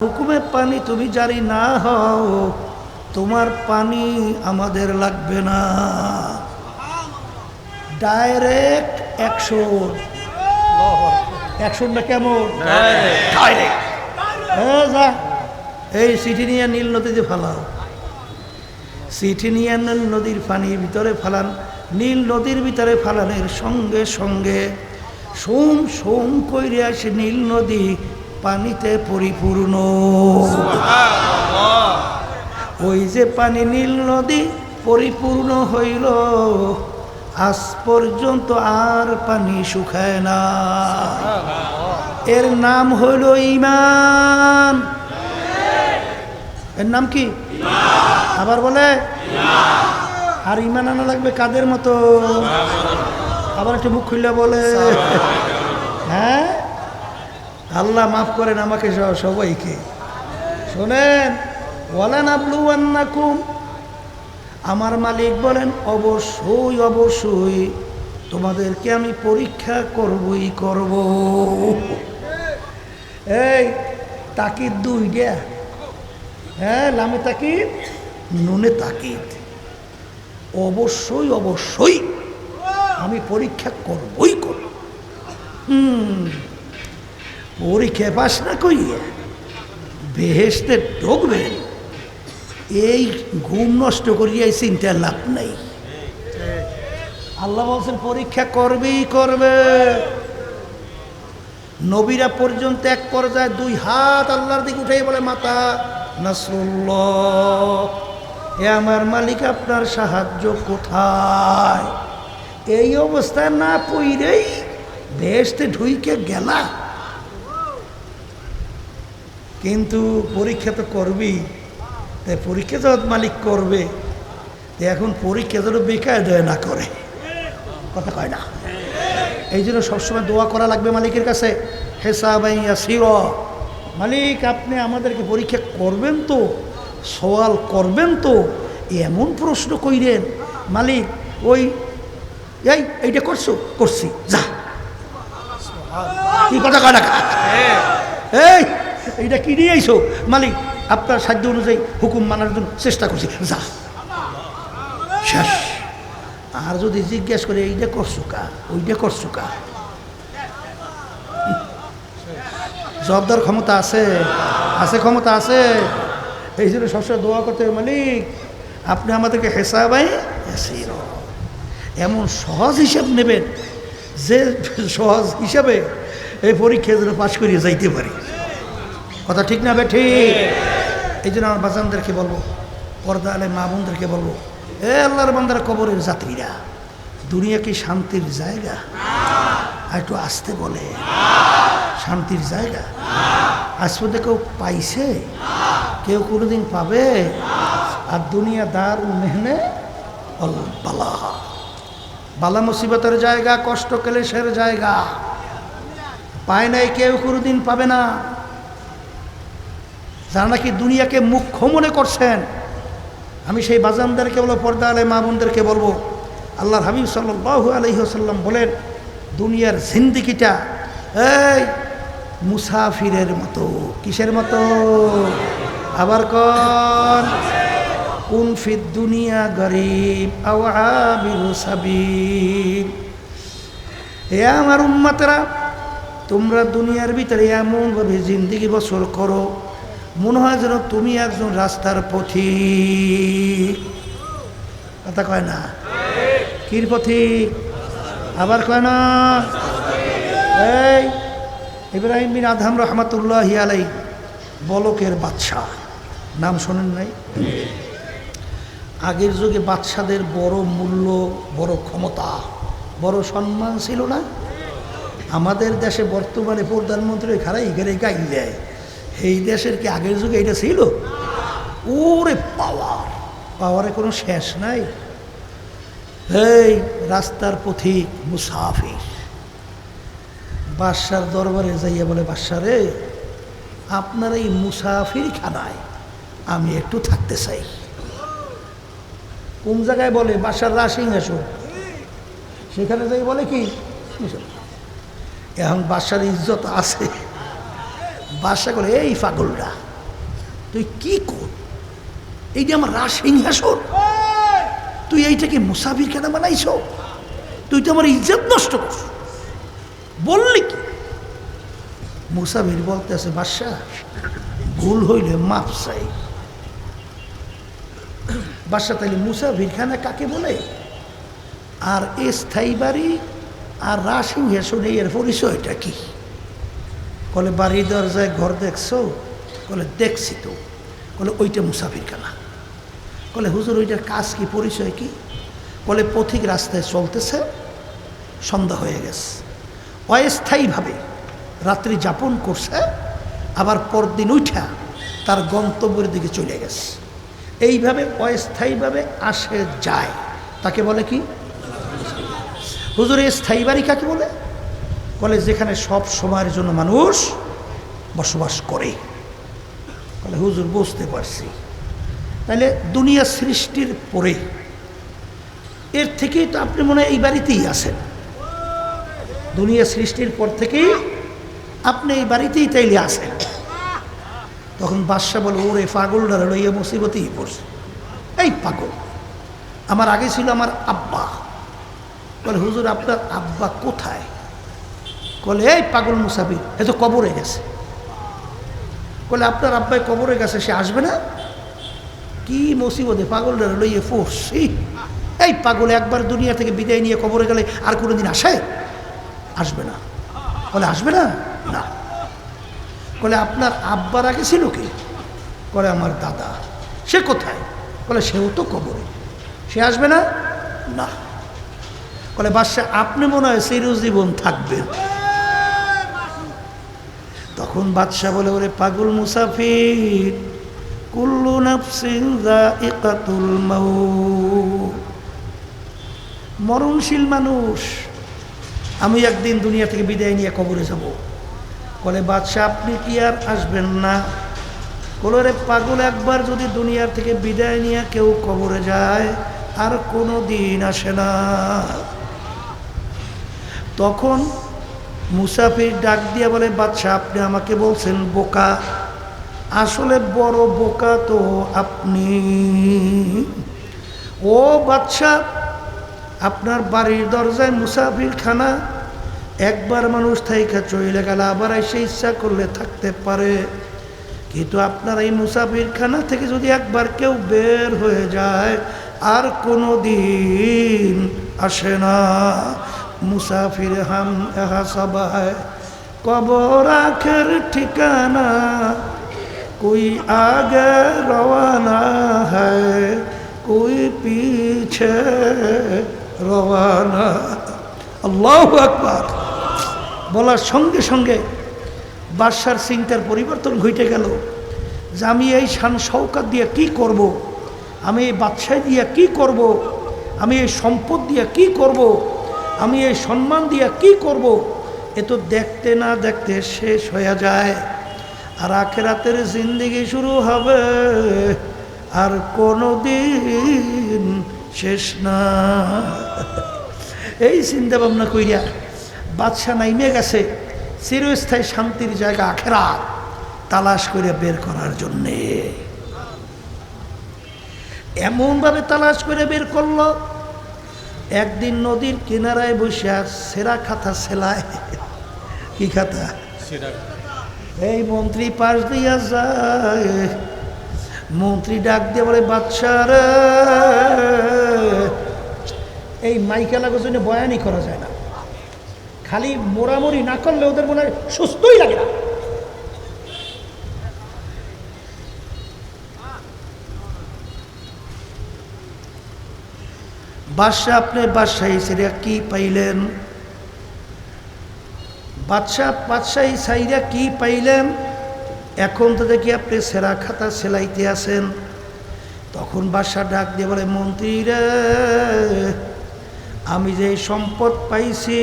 হুকুমে পানি তুমি জারি না হও, তোমার পানি আমাদের লাগবে না। Direct action. অ্যাকশনটা কেমন? ডাইরেক্ট। যা এই চিঠি নিয়ে নীল নদীতে ফালাও। চিঠি নিয়ে নীল নদীর পানির ভিতরে ফালান। নীল নদীর ভিতরে ফালানের সঙ্গে সঙ্গে সোম সোম কইরে আসে নীল নদী পানিতে পরিপূর্ণ। ওই যে পানি নীল নদী পরিপূর্ণ হইল, আজ পর্যন্ত আর পানি শুকায় না। এর নাম হইল ঈমান। এর নাম কি? আবার বলে। আর ঈমান আনা লাগবে কাদের মতো? আবার একটু মুখ খুললে বলে। হ্যাঁ, আল্লাহ মাফ করেন আমাকে সবাইকে। শোনেন, ওয়ালানাবলুওয়ান্নাকুম, আমার মালিক বলেন অবশ্যই অবশ্যই তোমাদেরকে আমি পরীক্ষা করবই করব। এই তাকিদ দুইটা। হ্যাঁ, লামে তাকিদ নুনে তাকিদ। অবশ্যই অবশ্যই আমি পরীক্ষা করবই করব। পরীক্ষা পাস না কইয়া বেহেশতে ঢুকবেন, এই ঘুম নষ্ট করিয়া চিন্তার লাভ নাই। আল্লাহ বলছেন পরীক্ষা করবেই করবে। নবীরা পর্যন্ত এক পর্যায়ে দুই হাত আল্লাহর দিকে উঠেই বলে, মাতা নাসরুল্লাহ, এ আমার মালিক আপনার সাহায্য কোথায়? এই অবস্থায় না পইরেই বেহেশতে ঢুইকে গেলা। কিন্তু পরীক্ষা তো করবি, তাই পরীক্ষা যখন মালিক করবে, এখন পরীক্ষা যেন বেকায়দায় না করে, কথা কয় না। এই জন্য সবসময় দোয়া করা লাগবে মালিকের কাছে, হিসাবাই ইয়াসির, মালিক আপনি আমাদেরকে পরীক্ষা করবেন তো, সওয়াল করবেন তো, এমন প্রশ্ন কইরেন মালিক, ওই এইটা করছো, করছি, যা। কি কথা কয় না? এই এইটা কি নিয়ে আইছো মালিক, আপনার সাধ্য অনুযায়ী হুকুম মানার জন্য চেষ্টা করছি, যা, শেষ। আর যদি জিজ্ঞেস করে এইটা করছো কা, ওইটা করছো কা, জবাবদার ক্ষমতা আছে? আছে, ক্ষমতা আছে। এই জন্য সবসময় দোয়া করতে হবে, মালিক আপনি আমাদেরকে হিসাবাই ইয়াসির, এমন সহজ হিসাব নেবেন যে সহজ হিসাবে এই পরীক্ষা যেন পাশ করিয়ে যাইতে পারি। কথা ঠিক না বেঠি? এই জন্য আমার বাজানদেরকে বলবো, পর্দা আলে মা বোনদেরকে বলবো, এ আল্লাহর বান্দারা, কবরের যাত্রীরা, দুনিয়া কি শান্তির জায়গা? আর একটু আসতে বলে, শান্তির জায়গা আজ পর্যন্ত কেউ পাইছে? কেউ কোনোদিন পাবে? আর দুনিয়া দারুল মেহনে বালা, বালা মুসিবতের জায়গা, কষ্ট ক্লেশের জায়গা। পায় নাই কেউ, কোনোদিন পাবে না। যারা নাকি দুনিয়াকে মুখ্য মনে করছেন, আমি সেই বাজানদেরকে বলবো, পর্দা আলে মা বোনদেরকে বলবো, আল্লাহর হাবিব সাল্লাল্লাহু আলাইহি ওয়াসাল্লাম বলেন, দুনিয়ার জিন্দেগিটা এই মুসাফিরের মতো। কিসের মতো? আবার কোন ফিদ দুনিয়া গরিব আও আবিরু সাবিল। এ আমার উম্মতেরা, তোমরা দুনিয়ার ভিতরে এমনভাবে জিন্দেগি বছর করো, মনে হয় যেন তুমি একজন রাস্তার পথিক। কথা কয় না? কির পথিক? আবার কয় না? এই ইব্রাহিম বিন আদহাম রহমাতুল্লাহি আলাইহি, বলকের বাদশাহ, নাম শোনেন নাই? আগের যুগে বাদশাদের বড় মূল্য, বড় ক্ষমতা, বড় সম্মান ছিল না? আমাদের দেশে বর্তমানে প্রধানমন্ত্রী খারাই এখানে গাই দেয়, এই দেশের কি আগের যুগে এটা ছিল? ওরে পাওয়ার, পাওয়ারে কোনো শেষ নাই। এই রাস্তার পথিক, মুসাফির, বাদশার দরবারে যাইয়া বলে, বাদশা রে, আপনার এই মুসাফির খানায় আমি একটু থাকতে চাই। কোন জায়গায় বলে? বাদশার রাজসিংহাসন, সেখানে যাই বলে কি, এখন বাদশার ইজ্জত আছে। বাদশা করে, এই পাগলরা তুই কি কর, এই যে আমার রাজ সিংহাসন, তুই এইটাকে মুসাফির কেন বানাইছ? তুই তো আমার ইজ্জত নষ্ট কর। বললি কি? মুসাফির বলতেছে, বাদশা ভুল হইলে মাপ চাই। বাদশা তাইলে মুসাফির খানা কাকে বলে? আর এ স্থায়ী বাড়ি আর রাজ সিংহাসন এর পরিচয়টা কি? বলে বাড়ির দরজায় ঘর দেখছো? বলে দেখছি তো। বলে ওইটা মুসাফির খানা। বলে হুজুর ওইটার কাজ কি, পরিচয় কি? বলে পথিক রাস্তায় চলতেছে, সন্ধ্যা হয়ে গেছে, অস্থায়ীভাবে রাত্রি যাপন করছে, আবার পরদিন উঠা তার গন্তব্যের দিকে চলে গেছে। এইভাবে অস্থায়ীভাবে আসে যায়, তাকে বলে কি? হুজুর এই স্থায়ী বাড়ি কাকে বলে? বলে যেখানে সব সময়ের জন্য মানুষ বসবাস করে। বলে হুজুর বুঝতে পারছি, তাহলে দুনিয়া সৃষ্টির পরে এর থেকেই তো আপনি মনে হয় এই বাড়িতেই আছেন। দুনিয়া সৃষ্টির পর থেকেই আপনি এই বাড়িতেই তাইলে আছেন। তখন বাদশা বলে, ওরে পাগলটা লইয়া মুসিবতেই পড়ছে। এই পাগল, আমার আগে ছিল আমার আব্বা। বলে হুজুর আপনার আব্বা কোথায়? বলে এই পাগল মুসাফির, এ তো কবরে গেছে। বলে আপনার আব্বাই কবরে গেছে, সে আসবে না? কি মুসিবতে পাগলটা লইয়ে পড়ছি। এই পাগল একবার দুনিয়া থেকে বিদায় নিয়ে কবরে গেলে আর কোনোদিন আসে? আসবে না। বলে আসবে না? না। বলে আপনার আব্বার আগে ছিল কি? বলে আমার দাদা। সে কোথায়? বলে সেও তো কবরে, সে আসবে না? না। বলে বাদশা আপনি মনে হয় চিরজীবন থাকবেন। তখন বাদশা বলে, ওরে পাগল মুসাফির, কুল্লু নাফসিন যায়িকাতুল মাউত, মরণশীল মানুষ, আমি একদিন দুনিয়া থেকে বিদায় নিয়ে কবরে যাব। বলে বাদশা আপনি কি আর আসবেন না? বলে রে পাগল, একবার যদি দুনিয়ার থেকে বিদায় নিয়ে কেউ কবরে যায় আর কোনো দিন আসে না। তখন মুসাফির ডাক দিয়ে বলে, বাদশা আপনি আমাকে বলছেন বোকা, আসলে বড় বোকা তো আপনি। ও বাদশা, আপনার বাড়ির দরজায় মুসাফির খানা, একবার মানুষ থাইকা চলে গেলে আবার এসে ইচ্ছা করলে থাকতে পারে, কিন্তু আপনার এই মুসাফির খানা থেকে যদি একবার কেউ বের হয়ে যায় আর কোনো দিন আসে না। মুসাফির হাম এহা সবাই কবর আখের ঠিকানা, कोई आगे रवाना है कोई पीछे रवाना। আল্লাহু আকবার বলার সঙ্গে সঙ্গে বাদশার চিন্তার পরিবর্তন ঘটে গেল যে আমি এই শান শওকত দিয়ে কি করব, আমি এই বাদশাহ দিয়ে কি করব, আমি এই সম্পদ দিয়ে কি করব, আমি এই সম্মান দিয়ে কি করব। এ তো দেখতে না দেখতে শেষ হয়ে যায়, আর আখিরাতের জিন্দেগি শুরু হবে আর কোনো দিন শেষ না। এই চিন্তা ভাবনা কইরা বাদশা নাইমে গেছে চিরস্থায়ী শান্তির জায়গা আখিরাত তালাশ করে বের করার জন্যে। এমনভাবে তালাশ করে বের করলো, একদিন নদীর কিনারায় বসে সেরা খাতা সেলায়। কি খাতা? এই মন্ত্রী পাশ দিয়া যায়, মন্ত্রী ডাক দিয়ে বলে, বাদশার এই মাইকেলাগোর জন্য বয়ানই করা যায় না, খালি মোড়ামুড়ি না করলে ওদের মনে হয় সুস্থই লাগে না। বাদশাহ আপনি বাদশাহী সাইরা কি পাইলেন? বাদশাহী সাইরা কি পাইলেন? এখন তো দেখি আপনি সেরা খাতা সেলাইতে আছেন। তখন বাদশাহ ডাক দিয়ে বলে, মন্ত্রী রে, আমি যে সম্পদ পাইছি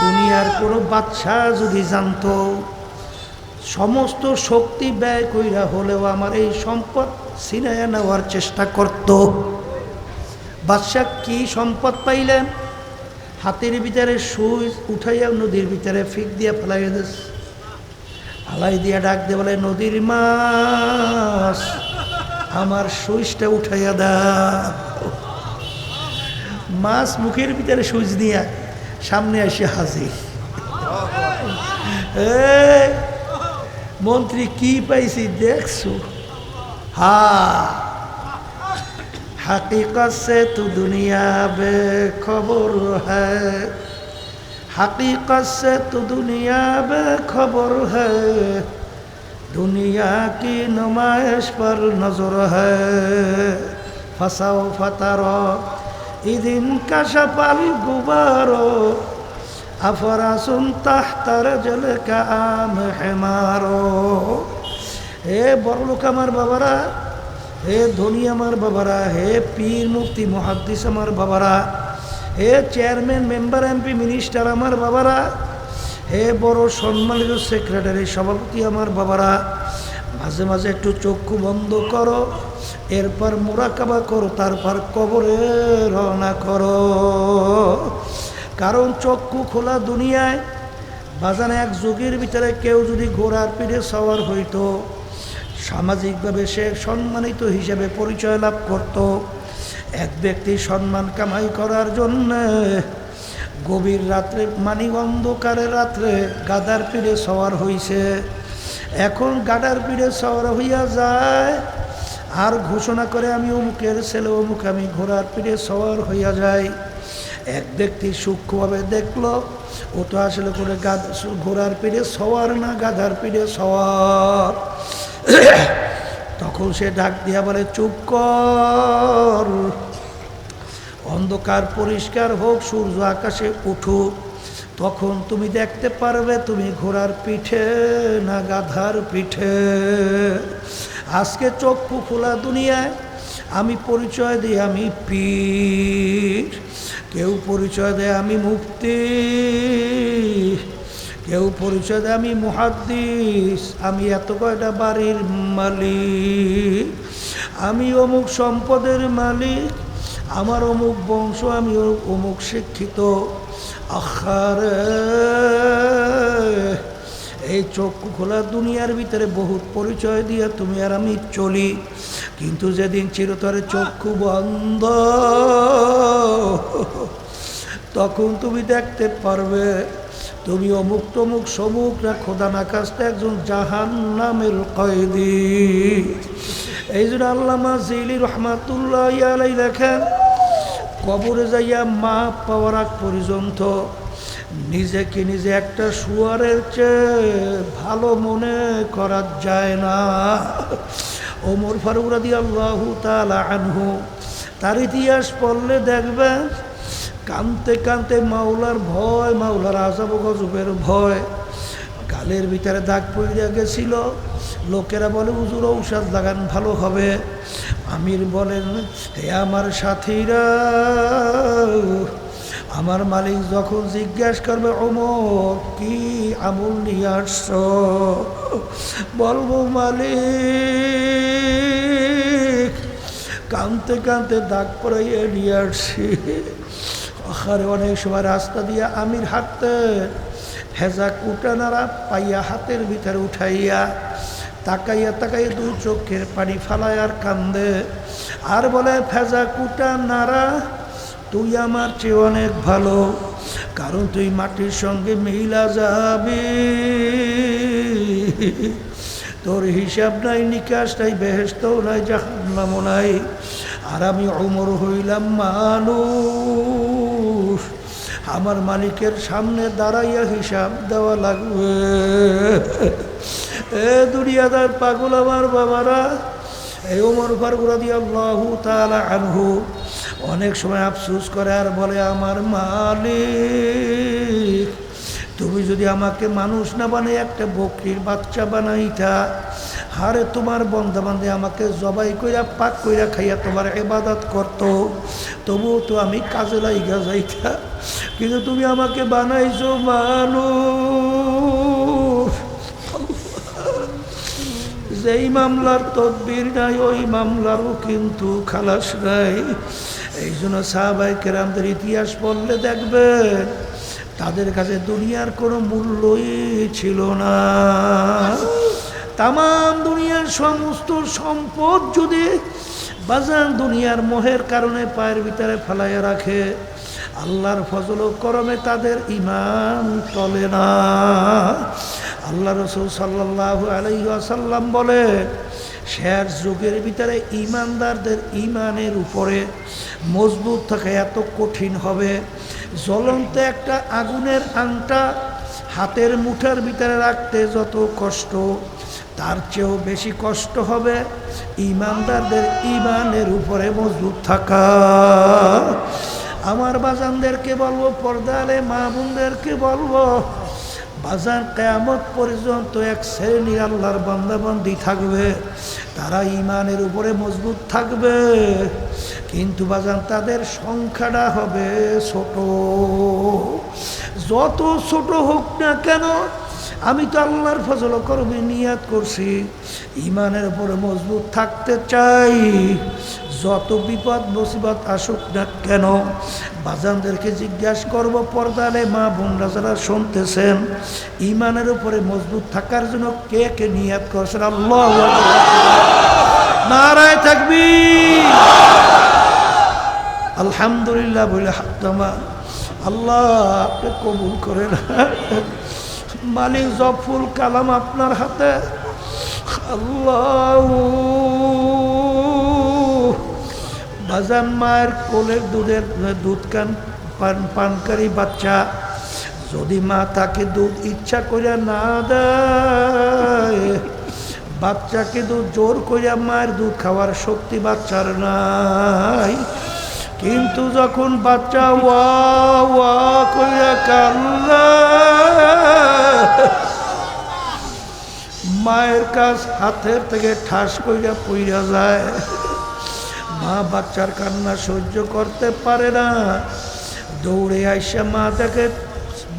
দুনিয়ার কোনো বাদশাহ যদি জানতো, সমস্ত শক্তি ব্যয় কইরা হলেও আমার এই সম্পদ ছিনাইয়া নেওয়ার চেষ্টা করত। বাদশাহ কি সম্পদ পাইলেন? হাতের ভিতরে সুই উঠাইয়া নদীর ভিতরে ফিক দিয়া ফেলাইয়া দিস। আলাই দিয়া ডাক দিয়ে বলে, নদীর মাছ আমার সুইচটা উঠাইয়া দাও। মাছ মুখের ভিতরে সুইচ দিয়া সামনে এসে হাজির। মন্ত্রী কি পাইছি দেখছো? हकीकत से तू दुनिया बेखबर है, हकीकत से तू दुनिया बेखबर है, दुनिया की नुमाइश पर नजर है, फसाओ फतारो इदिन कशफल गुबारो, अफरासुन तहतर जल का आम हिमारो। हे बड़लोक आमार बाबारा, হে ধনী আমার বাবারা, হে পীর মুফতি মুহাদ্দিস আমার বাবারা, হে চেয়ারম্যান মেম্বার এমপি মিনিস্টার আমার বাবারা, হে বড় সম্মানিত সেক্রেটারি সভাপতি আমার বাবারা, মাঝে মাঝে একটু চক্ষু বন্ধ করো, এরপর মুরাকাবা করো, তারপর কবরে রওনা করো। কারণ চক্ষু খোলা দুনিয়ায় বাজানে এক যুগের ভিতরে কেউ যদি ঘোড়ার পিঠে সওয়ার হইতো, সামাজিকভাবে সে সম্মানিত হিসেবে পরিচয় লাভ করত। এক ব্যক্তি সম্মান কামাই করার জন্য গভীর রাত্রে, মানি অন্ধকারের রাত্রে গাদার পিঠে সওয়ার হইছে। এখন গাদার পিঠে সওয়ার হইয়া যায় আর ঘোষণা করে, আমি অমুকের ছেলে অমুক, আমি ঘোড়ার পিঠে সওয়ার হইয়া যাই। এক ব্যক্তি সূক্ষ্মভাবে দেখল, ও তো আসলে করে ঘোড়ার পিঠে সওয়ার না, গাধার পিঠে সওয়ার। তখন সে ডাক দিয়া বলে, চুপ কর, অন্ধকার পরিষ্কার হোক, সূর্য আকাশে উঠুক, তখন তুমি দেখতে পারবে তুমি ঘোড়ার পিঠে না গাধার পিঠে। আজকে চক্ষু খোলা দুনিয়ায় আমি পরিচয় দিই আমি পীর, কেউ পরিচয় দেয় আমি মুফতি, কেউ পরিচয় দেয় আমি মুহাদ্দিস, আমি এত কয়টা বাড়ির মালিক, আমি অমুক সম্পদের মালিক, আমার অমুক বংশ, আমি অমুক শিক্ষিত। আখারে এই চক্ষু খোলা দুনিয়ার ভিতরে বহুত পরিচয় দিয়ে তুমি আর আমি চলি, কিন্তু যেদিন চিরতরে চক্ষু বন্ধ, তখন তুমি দেখতে পারবে তুমি অমুক তমুক সমুক না খোদা না কাছতে একজন জাহান্নামের কয়েদি। এই জন্য আল্লামা জিলি রহমাতুল্লাহ আলাইহি লেখেন, কবরে যাইয়া মাপ পাওয়ার আগ পর্যন্ত নিজেকে নিজে একটা শুয়ারের চেয়ে ভালো মনে করা যায় না। ওমর ফারুক রাদিয়াল্লাহু তাআলা আনহু, তার ইতিহাস পড়লে দেখবেন কানতে কানতে মাওলার ভয়, মাওলার আযাব গজবের ভয়, গালের ভিতরে দাগ পড়ে গেছিল। লোকেরা বলে, হুজুর ঔষধ লাগান ভালো হবে। আমির বলেন, হে আমার সাথীরা, আমার মালিক যখন জিজ্ঞাসা করবে, ওমর কি আমল নিয়ে আসছ, বলবো মালিক কানতে কানতে দাগ পড়াইয়ে নিয়ে আসছি। আরে অনেক সময় রাস্তা দিয়ে আমির হাঁটতে, ভেজা কুটা নাড়া পাইয়া হাতের ভিতরে উঠাইয়া তাকাইয়া তাকাইয়া দু চোখের পানি ফালায় আর কান্দে, আর বলে, ভেজা কুটা নাড়া তুই আমার চেয়ে অনেক ভালো, কারণ তুই মাটির সঙ্গে মিলা যাবি, তোর হিসাব নাই, নিকাশ নাই, বেহেশতও নাই, জাহান্নামও নাই। আর আমি ওমর হইলাম মানুষ, আমার মালিকের সামনে দাঁড়াইয়া হিসাব দেওয়া লাগবে। এ দুনিয়াদার পাগল আমার বাবারা, এই ওমর ফারুক রাদিয়াল্লাহু তাআলা আনহু অনেক সময় আফসোস করে আর বলে, আমার মালিক তুমি যদি আমাকে মানুষ না বানিয়ে একটা বকরির বাচ্চা বানাইতা, হারে তোমার বন্ধা বান্ধে আমাকে জবাই কইরা পাক কইরা খাইয়া তোমার ইবাদত করত, তবুও তো আমি কাজে লাইগা যাইতা, কিন্তু তুমি আমাকে বানাইছো মানুষ। যেই মামলার তদবির নাই ওই মামলারও কিন্তু খালাস নাই। এই জন্য সাহাবায়ে কেরামদের ইতিহাস পড়লে দেখবেন তাদের কাছে দুনিয়ার কোনো মূল্যই ছিল না। তামাম দুনিয়ার সমস্ত সম্পদ যদি বাজান দুনিয়ার মোহের কারণে পায়ের ভিতরে ফেলাইয়া রাখে, আল্লাহর ফজল ও করমে তাদের ঈমান টলে না। আল্লাহ রাসূল সাল্লাল্লাহু আলাইহি ওয়াসাল্লাম বলে, শেষ যুগের ভিতরে ঈমানদারদের ঈমানের উপরে মজবুত থাকা এত কঠিন হবে, জ্বলন্ত একটা আগুনের আংটা হাতের মুঠার ভিতরে রাখতে যত কষ্ট, তার চেয়েও বেশি কষ্ট হবে ঈমানদারদের ঈমানের উপরে মজবুত থাকা। আমার বাজানদেরকে বলবো, পর্দালে মা বোনদেরকে বলবো, বাজান কিয়ামত পর্যন্ত এক শ্রেণী আল্লাহর বান্দাবান্দি থাকবে, তারা ঈমানের উপরে মজবুত থাকবে, কিন্তু বাজান তাদের সংখ্যাটা হবে ছোট। যত ছোট হোক না কেন, আমি তো আল্লাহর ফজল করবে নিয়াত করছি, ঈমানের উপরে মজবুত থাকতে চাই। যত বিপদ মুসিবত আসুক না কেন, বাজানদেরকে জিজ্ঞাসা করব, পর্দালে মা বোনরা যারা শুনতেছেন, ঈমানের উপরে মজবুত থাকার জন্য কে কে নিয়াত করছেন? আল্লাহু আকবার, নারায়ে তাকবীর, আলহামদুলিল্লাহ বলে হাতমা। আল্লাহ আপনি কবুল করেন। মালিক জফুল কালাম আপনার হাতে। আল্লাহ বাজান মায়ের কোলের দুধ পানকারী বাচ্চা, যদি মা তাকে দুধ ইচ্ছা করিয়া না দেয়, বাচ্চাকে দুধ জোর করিয়া মায়ের দুধ খাওয়ার শক্তি বাচ্চার নাই, কিন্তু যখন বাচ্চা ওয়া ওয়া করিয়া কান্না, মায়ের কাছ হাতের থেকে ঠাস কইরা পইরা যায়, মা বাচ্চার কান্না সহ্য করতে পারে না, দৌড়ে আইসা মা দেখে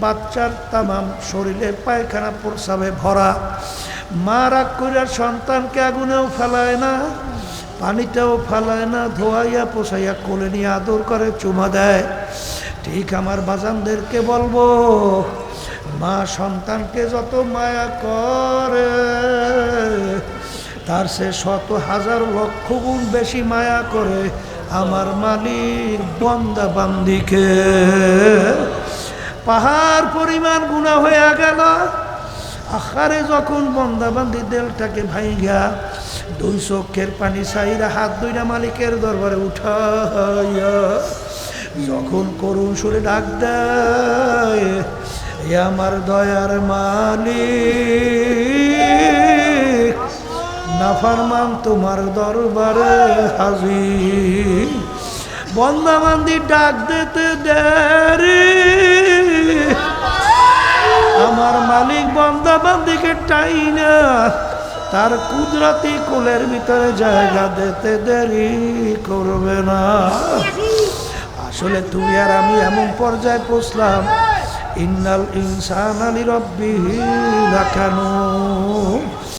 বাচ্চার তামাম শরীরে পায়খানা প্রস্রাবে ভরা। মা রাগ কইরা সন্তানকে আগুনেও ফেলায় না, পানিতেও ফেলায় না, ধোয়াইয়া পোষাইয়া কোলে নিয়ে আদর করে চুমা দেয়। ঠিক আমার বাজানদেরকে বলবো, মা সন্তানকে যত মায়া করে, তার সে শত হাজার লক্ষ গুণ বেশি মায়া করে আমার মালিক বান্দা বান্দিকে। পাহাড় পরিমাণ গুনাহ হয়ে গেল, আখারে যখন বান্দা বান্দি দেলটাকে ভাইগা দুই চোখের পানি ছাইরা হাত দুইটা মালিকের দরবারে উঠাইয়া যখন করুণ সুরে ডাক দেয়, আমার দয়ার মালিক, নাফরমান তোমার দরবারে হাজির। বান্দা বান্দি ডাক দিতে দেরি, আমার মালিক বান্দা বান্দিকে টাইনা তার কুদরতি কোলের ভিতরে জায়গা দিতে দেরি করবে না। আসলে তুমি আর আমি এমন পর্যায়ে পৌঁছলাম, ইন্নাল ইনসানা লিরাব্বিহি লাকানুন।